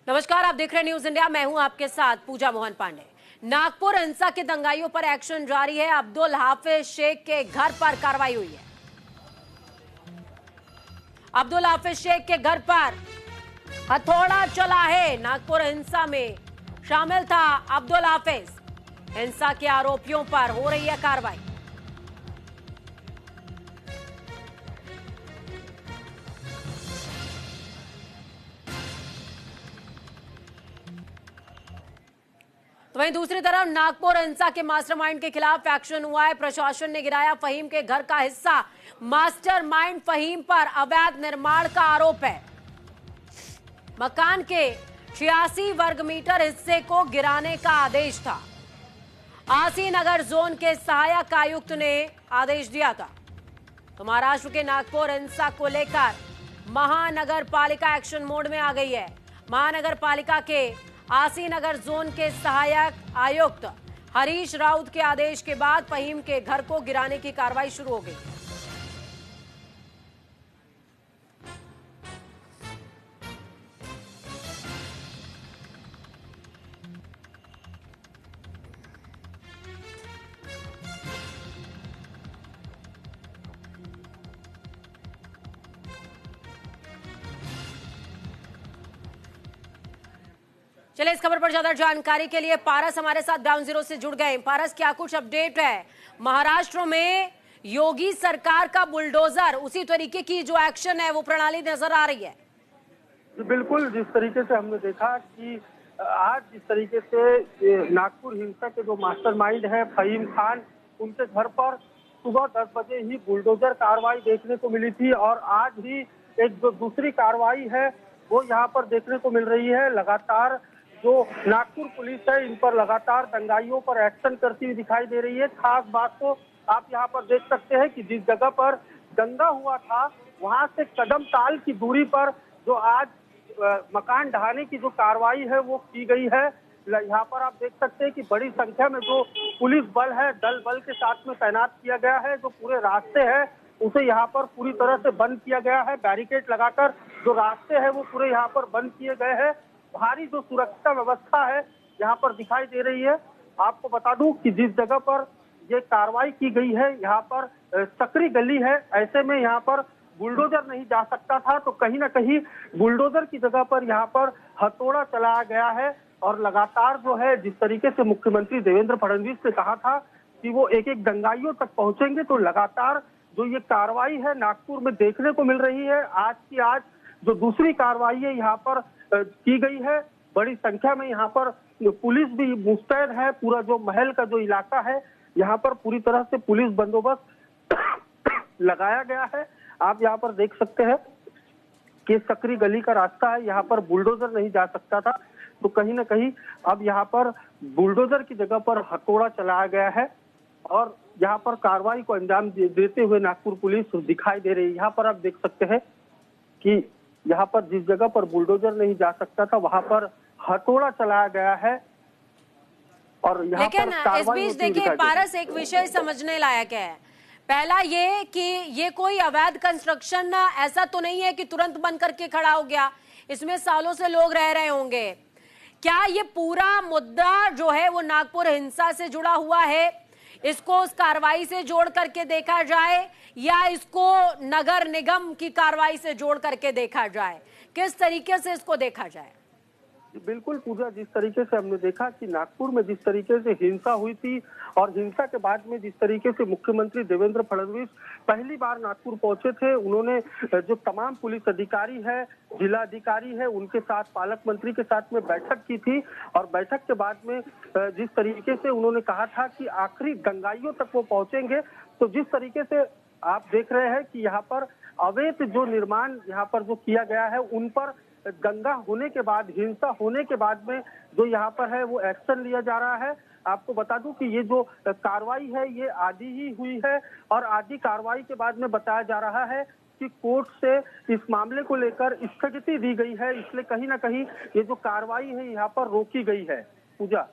नमस्कार, आप देख रहे हैं न्यूज इंडिया। मैं हूं आपके साथ पूजा मोहन पांडे। नागपुर हिंसा के दंगाइयों पर एक्शन जारी है। अब्दुल हाफिज शेख के घर पर कार्रवाई हुई है। अब्दुल हाफिज शेख के घर पर हथौड़ा चला है। नागपुर हिंसा में शामिल था अब्दुल हाफिज। हिंसा के आरोपियों पर हो रही है कार्रवाई। तो वहीं दूसरी तरफ नागपुर हिंसा के मास्टरमाइंड के खिलाफ एक्शन हुआ है। प्रशासन ने गिराया फहीम के घर का हिस्सा। मास्टरमाइंड फहीम पर अवैध निर्माण का आरोप है। मकान के 86 वर्ग मीटर हिस्से को गिराने का आदेश था। आसी नगर जोन के सहायक आयुक्त ने आदेश दिया था। तो महाराष्ट्र के नागपुर हिंसा को लेकर महानगर पालिका एक्शन मोड में आ गई है। महानगर पालिका के आसी नगर जोन के सहायक आयुक्त हरीश राउत के आदेश के बाद फहीम के घर को गिराने की कार्रवाई शुरू हो गई। चलिए, इस खबर पर ज्यादा जानकारी के लिए पारस हमारे साथ ग्राउंड जीरो से जुड़ गए। पारस, क्या कुछ अपडेट है? महाराष्ट्र में योगी सरकार का बुलडोजर, उसी तरीके की जो एक्शन है वो प्रणाली नजर आ रही है। बिल्कुल, जिस तरीके से हमने देखा कि आज जिस तरीके से नागपुर हिंसा के जो मास्टरमाइंड है फहीम खान, उनके घर पर सुबह 10 बजे ही बुलडोजर कार्रवाई देखने को मिली थी और आज ही एक जो दूसरी कार्रवाई है वो यहाँ पर देखने को मिल रही है। लगातार जो नागपुर पुलिस है इन पर लगातार दंगाइयों पर एक्शन करती हुई दिखाई दे रही है। खास बात तो आप यहाँ पर देख सकते हैं कि जिस जगह पर दंगा हुआ था वहां से कदम ताल की दूरी पर जो आज मकान ढहाने की जो कार्रवाई है वो की गई है। यहाँ पर आप देख सकते हैं कि बड़ी संख्या में जो पुलिस बल है दल बल के साथ में तैनात किया गया है। जो पूरे रास्ते हैं उसे यहाँ पर पूरी तरह से बंद किया गया है। बैरिकेड लगाकर जो रास्ते हैं वो पूरे यहाँ पर बंद किए गए हैं। भारी जो सुरक्षा व्यवस्था है यहाँ पर दिखाई दे रही है। आपको बता दूं कि जिस जगह पर ये कार्रवाई की गई है यहाँ पर सकरी गली है, ऐसे में यहाँ पर बुलडोजर नहीं जा सकता था, तो कहीं ना कहीं बुलडोजर की जगह पर यहाँ पर हथौड़ा चलाया गया है। और लगातार जो है जिस तरीके से मुख्यमंत्री देवेंद्र फडणवीस ने कहा था कि वो एक एक दंगाइयों तक पहुंचेंगे, तो लगातार जो ये कार्रवाई है नागपुर में देखने को मिल रही है। आज की आज जो दूसरी कार्रवाई है यहाँ पर की गई है। बड़ी संख्या में यहाँ पर पुलिस भी मुस्तैद है। पूरा जो महल का जो इलाका है यहाँ पर पूरी तरह से पुलिस बंदोबस्त लगाया गया है। आप यहाँ पर देख सकते हैं कि सकरी गली का रास्ता है, यहाँ पर बुलडोजर नहीं जा सकता था, तो कहीं ना कहीं अब यहाँ पर बुलडोजर की जगह पर हथौड़ा चलाया गया है और यहाँ पर कार्रवाई को अंजाम देते हुए नागपुर पुलिस दिखाई दे रही है। यहाँ पर आप देख सकते हैं कि यहाँ पर जिस जगह पर बुलडोजर नहीं जा सकता था वहां पर हथौड़ा चलाया गया है और यहाँ लेकिन पर इस बीच देखिए पारस, एक विषय समझने लायक है। पहला ये कि ये कोई अवैध कंस्ट्रक्शन ऐसा तो नहीं है कि तुरंत बंद करके खड़ा हो गया, इसमें सालों से लोग रह रहे होंगे। क्या ये पूरा मुद्दा जो है वो नागपुर हिंसा से जुड़ा हुआ है? इसको उस कार्रवाई से जोड़ करके देखा जाए या इसको नगर निगम की कार्रवाई से जोड़ करके देखा जाए? किस तरीके से इसको देखा जाए? बिल्कुल पूजा, जिस तरीके से हमने देखा कि नागपुर में जिस तरीके से हिंसा हुई थी और हिंसा के बाद में जिस तरीके से मुख्यमंत्री देवेंद्र फडणवीस पहली बार नागपुर पहुंचे थे, उन्होंने जो तमाम पुलिस अधिकारी है, जिला अधिकारी है, उनके साथ पालक मंत्री के साथ में बैठक की थी और बैठक के बाद में जिस तरीके से उन्होंने कहा था कि आखिरी दंगाइयों तक वो पहुंचेंगे, तो जिस तरीके से आप देख रहे हैं कि यहाँ पर अवैध जो निर्माण यहाँ पर जो किया गया है उन पर दंगा होने के बाद, हिंसा होने के बाद में जो यहाँ पर है वो एक्शन लिया जा रहा है। आपको बता दूं कि ये जो कार्रवाई है ये आधी ही हुई है और आधी कार्रवाई के बाद में बताया जा रहा है कि कोर्ट से इस मामले को लेकर स्थगिति दी गई है, इसलिए कहीं ना कहीं ये जो कार्रवाई है यहाँ पर रोकी गई है। पूजा,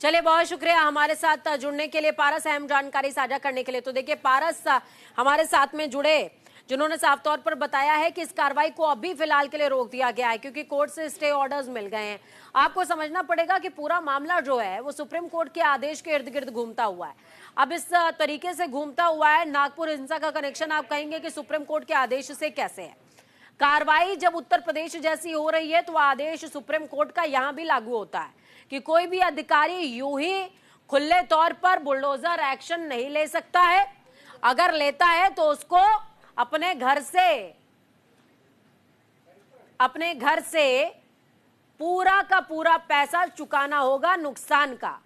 चलिए, बहुत शुक्रिया हमारे साथ जुड़ने के लिए पारस, अहम जानकारी साझा करने के लिए। तो देखिए पारस हमारे साथ में जुड़े जिन्होंने साफ तौर पर बताया है कि इस कार्रवाई को अभी फिलहाल के लिए रोक दिया गया है क्योंकि कोर्ट से स्टे ऑर्डर्स मिल गए हैं। आपको समझना पड़ेगा कि पूरा मामला जो है वो सुप्रीम कोर्ट के आदेश के इर्द गिर्द घूमता हुआ है। अब इस तरीके से घूमता हुआ है नागपुर हिंसा का कनेक्शन आप कहेंगे कि सुप्रीम कोर्ट के आदेश से कैसे है? कार्रवाई जब उत्तर प्रदेश जैसी हो रही है तो आदेश सुप्रीम कोर्ट का यहां भी लागू होता है कि कोई भी अधिकारी यूं ही खुले तौर पर बुलडोजर एक्शन नहीं ले सकता है। अगर लेता है तो उसको अपने घर से पूरा का पूरा पैसा चुकाना होगा नुकसान का।